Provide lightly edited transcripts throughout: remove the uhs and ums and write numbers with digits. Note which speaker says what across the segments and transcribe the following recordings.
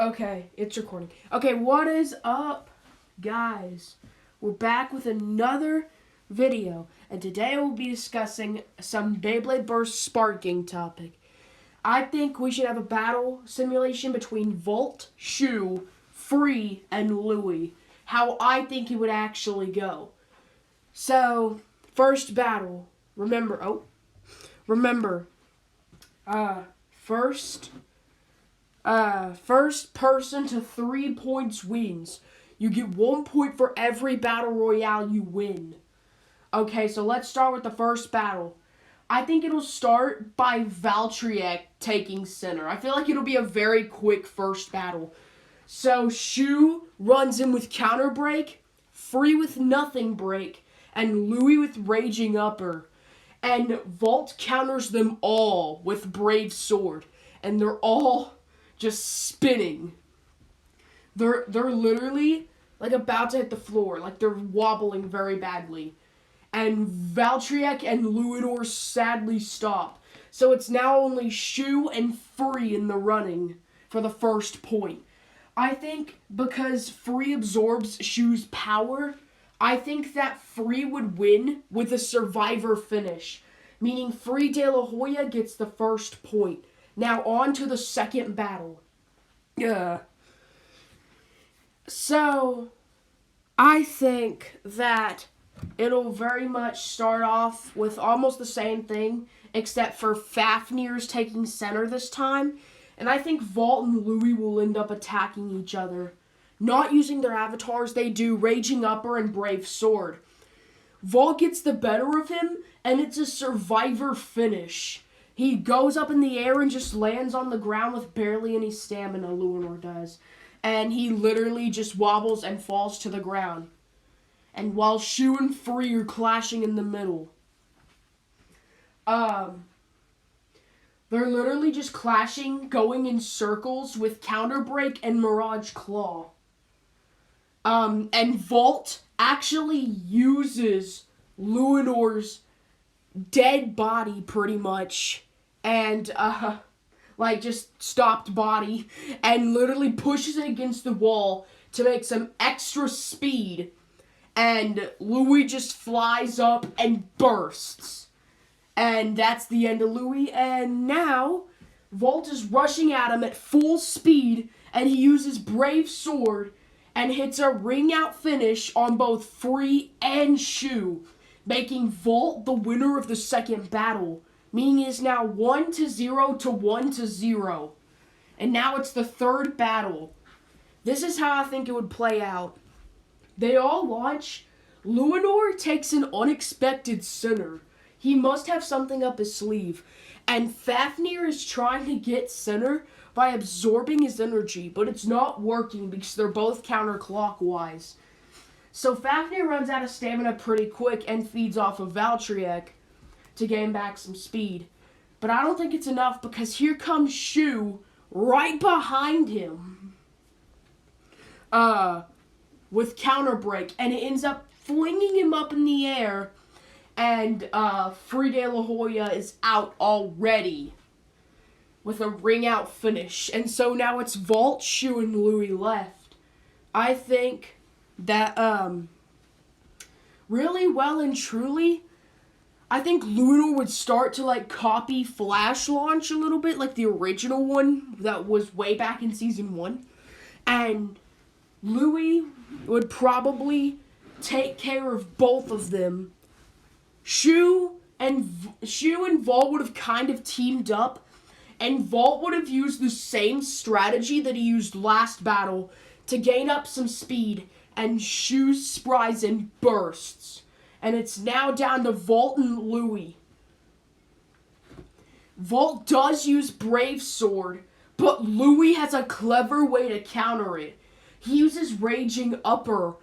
Speaker 1: Okay, it's recording. Okay, what is up, guys? We're back with another video, and today we'll be discussing some Beyblade Burst sparking topic. I think we should have a battle simulation between Valt, Shu, Free, and Louie. How I think it would actually go. So, first battle. Remember, first person to 3 points wins. You get 1 point for every battle royale you win. Okay, so let's start with the first battle. I think it'll start by Valtryek taking center. I feel like it'll be a very quick first battle. So Shu runs in with counter break, Free with nothing break, and Louie with raging upper. And Valt counters them all with brave sword. And they're all just spinning. They're literally like about to hit the floor, like they're wobbling very badly. And Valtryek and Luinor sadly stop. So it's now only Shu and Free in the running for the first point. I think because Free absorbs Shu's power, I think that Free would win with a survivor finish, meaning Free De La Hoya gets the first point. Now on to the second battle. So, I think that it'll very much start off with almost the same thing, except for Fafnir's taking center this time. And I think Valt and Louie will end up attacking each other. Not using their avatars, they do Raging Upper and Brave Sword. Valt gets the better of him, and it's a survivor finish. He goes up in the air and just lands on the ground with barely any stamina, Luinor does. And he literally just wobbles and falls to the ground. And while Shu and Free are clashing in the middle. They're literally just clashing, going in circles with Counter Break and Mirage Claw. And Valt actually uses Luinor's dead body pretty much. And, just stopped body. And literally pushes it against the wall to make some extra speed. And Louie just flies up and bursts. And that's the end of Louie. And now, Valt is rushing at him at full speed. And he uses Brave Sword and hits a ring out finish on both Free and Shu, making Valt the winner of the second battle. Meaning it is now 1-0 to 1-0. And now it's the third battle. This is how I think it would play out. They all launch. Luinor takes an unexpected center. He must have something up his sleeve. And Fafnir is trying to get center by absorbing his energy, but it's not working because they're both counterclockwise. So Fafnir runs out of stamina pretty quick and feeds off of Valtryek to gain back some speed. But I don't think it's enough because here comes Shu right behind him. With counter break, and it ends up flinging him up in the air, and Free De La Hoya is out already with a ring out finish. And so now it's Valt, Shu, and Louie left. I think that really well and truly, I think Luinor would start to copy Flash Launch a little bit, like the original one that was way back in season 1. And Louie would probably take care of both of them. Shu and Valt would have kind of teamed up, and Valt would have used the same strategy that he used last battle to gain up some speed, and Shu spries and bursts. And it's now down to Valt and Louie. Valt does use Brave Sword, but Louie has a clever way to counter it. He uses Raging Upper,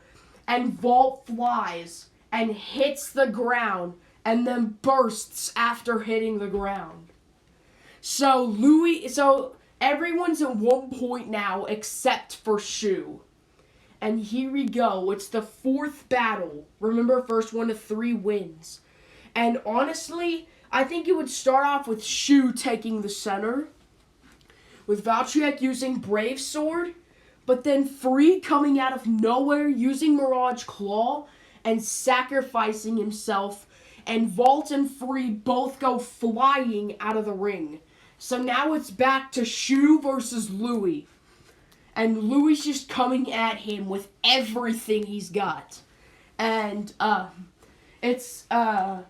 Speaker 1: and Valt flies and hits the ground and then bursts after hitting the ground. So everyone's at 1 point now except for Shu. And here we go. It's the fourth battle. Remember, first 1 to 3 wins. And honestly, I think it would start off with Shu taking the center, with Valtryek using Brave Sword, but then Free coming out of nowhere using Mirage Claw and sacrificing himself, and Valt and Free both go flying out of the ring. So now it's back to Shu versus Louis. And Louis just coming at him with everything he's got. And it's a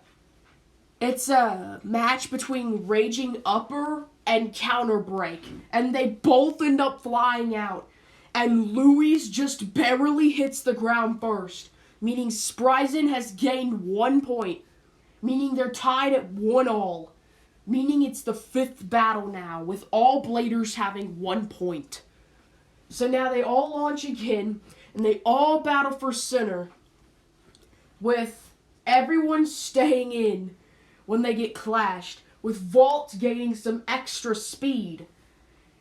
Speaker 1: match between Raging Upper and Counter Break. And they both end up flying out. And Louis just barely hits the ground first, meaning Spryzen has gained 1 point, meaning they're tied at 1-1, meaning it's the 5th battle now, with all Bladers having 1 point. So now they all launch again, and they all battle for center, with everyone staying in when they get clashed, with Valt gaining some extra speed.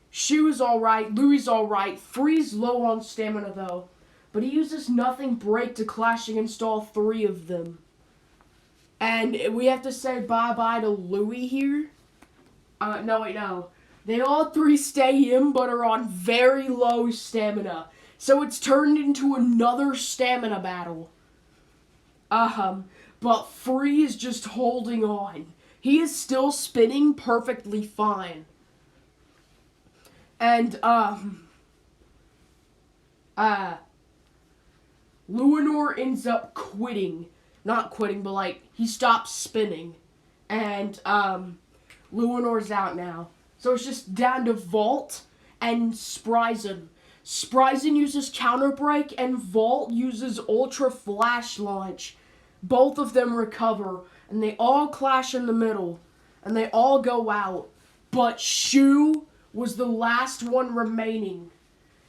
Speaker 1: Shu's alright, Louis alright, Free's low on stamina though, but he uses Nothing Break to clash against all 3 of them. And we have to say bye-bye to Louis here. No. They all 3 stay in, but are on very low stamina. So it's turned into another stamina battle. But Free is just holding on. He is still spinning perfectly fine. And, Luinor ends up quitting. Not quitting, but, like, he stops spinning. And, Luinor's out now. So it's just down to Valt and Spryzen. Spryzen uses Counter Break, and Valt uses Ultra Flash Launch. Both of them recover, and they all clash in the middle. And they all go out. But Shu was the last one remaining,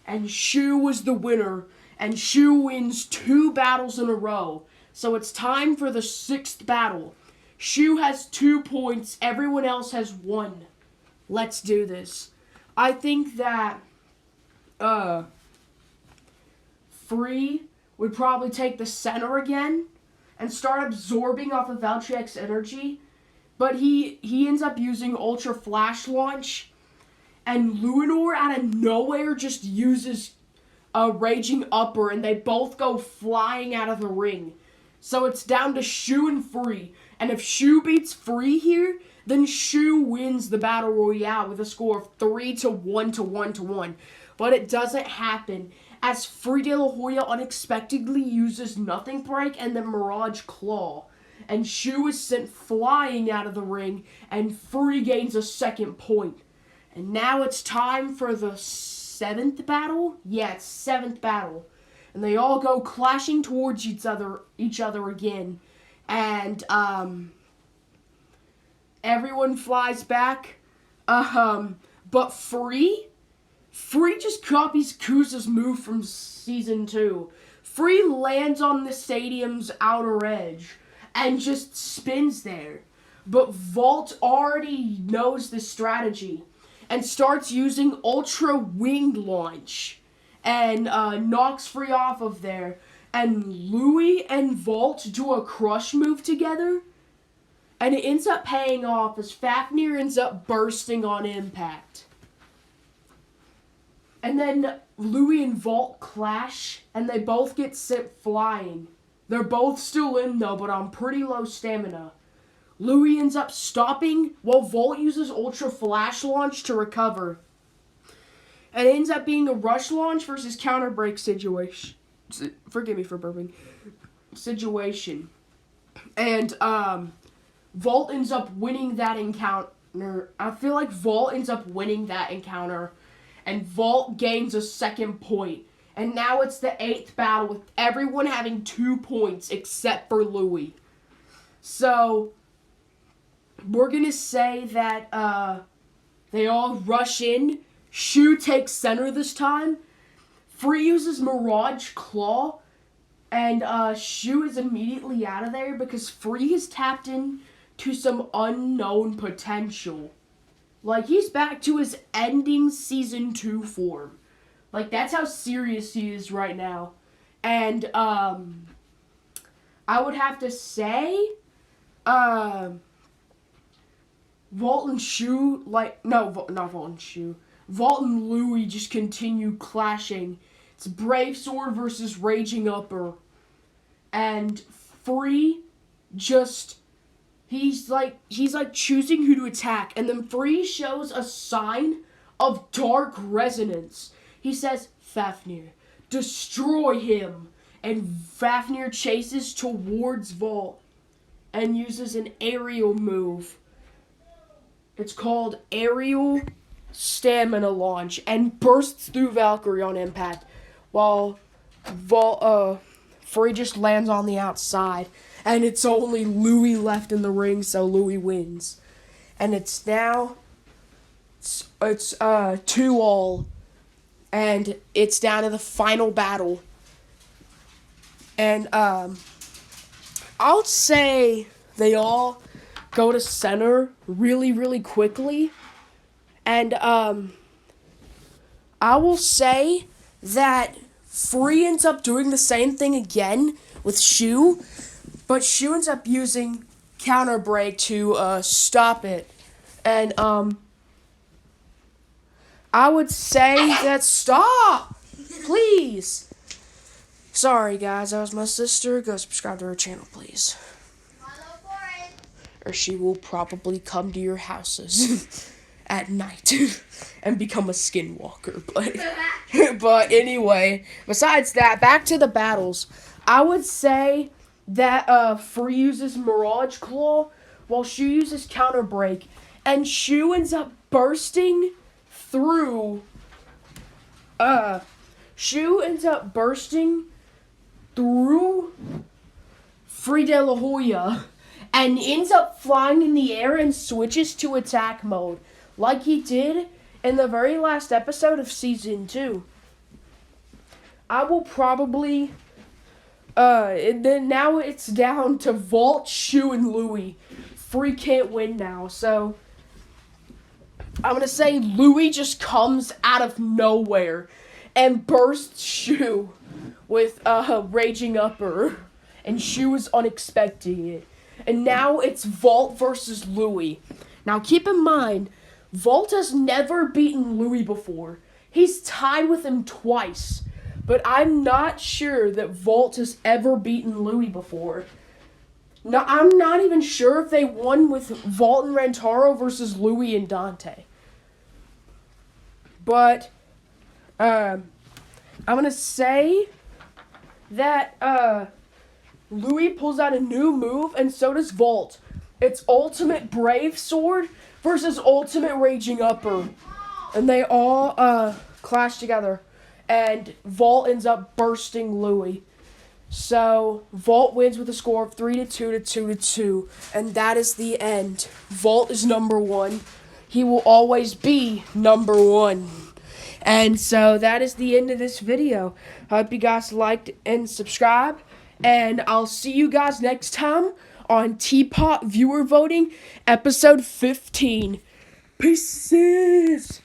Speaker 1: and Shu was the winner, and Shu wins 2 battles in a row. So it's time for the 6th battle. Shu has 2 points, everyone else has 1. Let's do this. I think that Free would probably take the center again and start absorbing off of Valtryek's energy, but he ends up using Ultra Flash Launch. And Luinor out of nowhere just uses a Raging Upper, and they both go flying out of the ring. So it's down to Shu and Free. And if Shu beats Free here, then Shu wins the Battle Royale with a score of 3-1-1-1. But it doesn't happen, as Free De La Hoya unexpectedly uses Nothing Break and then Mirage Claw. And Shu is sent flying out of the ring, and Free gains a 2nd point. And now it's time for the 7th battle? Yeah, it's 7th battle. And they all go clashing towards each other again. And, everyone flies back. But Free just copies Kuza's move from Season 2. Free lands on the stadium's outer edge and just spins there. But Valt already knows the strategy and starts using Ultra Winged Launch and knocks Free off of there. And Louis and Valt do a crush move together, and it ends up paying off as Fafnir ends up bursting on impact. And then Louis and Valt clash, and they both get sent flying. They're both still in though, but on pretty low stamina. Louis ends up stopping while Valt uses Ultra Flash Launch to recover. And it ends up being a Rush Launch versus Counter Break situation. Forgive me for burping. Situation. And, Valt ends up winning that encounter. I feel like Valt ends up winning that encounter. And Valt gains a 2nd point. And now it's the 8th battle with everyone having 2 points except for Louis. So we're going to say that they all rush in. Shu takes center this time. Free uses Mirage Claw. And Shu is immediately out of there because Free has tapped in to some unknown potential. Like, he's back to his ending Season 2 form. Like, that's how serious he is right now. And, I would have to say, Valt and Shu, not Valt and Shu. Valt and Louie just continue clashing. It's Brave Sword versus Raging Upper. And Free just he's like choosing who to attack, and then Free shows a sign of dark resonance. He says, Fafnir, destroy him. And Fafnir chases towards Valt and uses an aerial move. It's called Aerial Stamina Launch and bursts through Valkyrie on impact, while Free just lands on the outside, and it's only Louie left in the ring, so Louie wins. And it's now it's 2-2, and it's down to the final battle. And I'll say they all go to center really, really quickly. And I will say that Free ends up doing the same thing again with Shu, but Shu ends up using counter break to stop it. And I would say that stop, please. Sorry guys, that was my sister. Go subscribe to her channel, please. Or she will probably come to your houses at night and become a skinwalker. But anyway, besides that, back to the battles. I would say that Free uses Mirage Claw while Shu uses Counter Break, and Shu ends up bursting through Free De La Hoya and ends up flying in the air and switches to attack mode, like he did in the very last episode of Season 2. I will probably, and then now it's down to Valt, Shu, and Louie. Free can't win now, so I'm going to say Louie just comes out of nowhere and bursts Shu with Raging Upper, and Shu is unexpecting it. And now it's Valt versus Louie. Now keep in mind, Valt has never beaten Louie before. He's tied with him twice, but I'm not sure that Valt has ever beaten Louie before. No, I'm not even sure if they won with Valt and Rantaro versus Louie and Dante. But I'm gonna say that Louie pulls out a new move, and so does Valt. It's Ultimate Brave Sword versus Ultimate Raging Upper. And they all clash together. And Valt ends up bursting Louie. So Valt wins with a score of 3-2 to 2-2. And that is the end. Valt is number 1. He will always be number 1. And so that is the end of this video. I hope you guys liked and subscribed. And I'll see you guys next time on Teapot Viewer Voting, episode 15. Peace.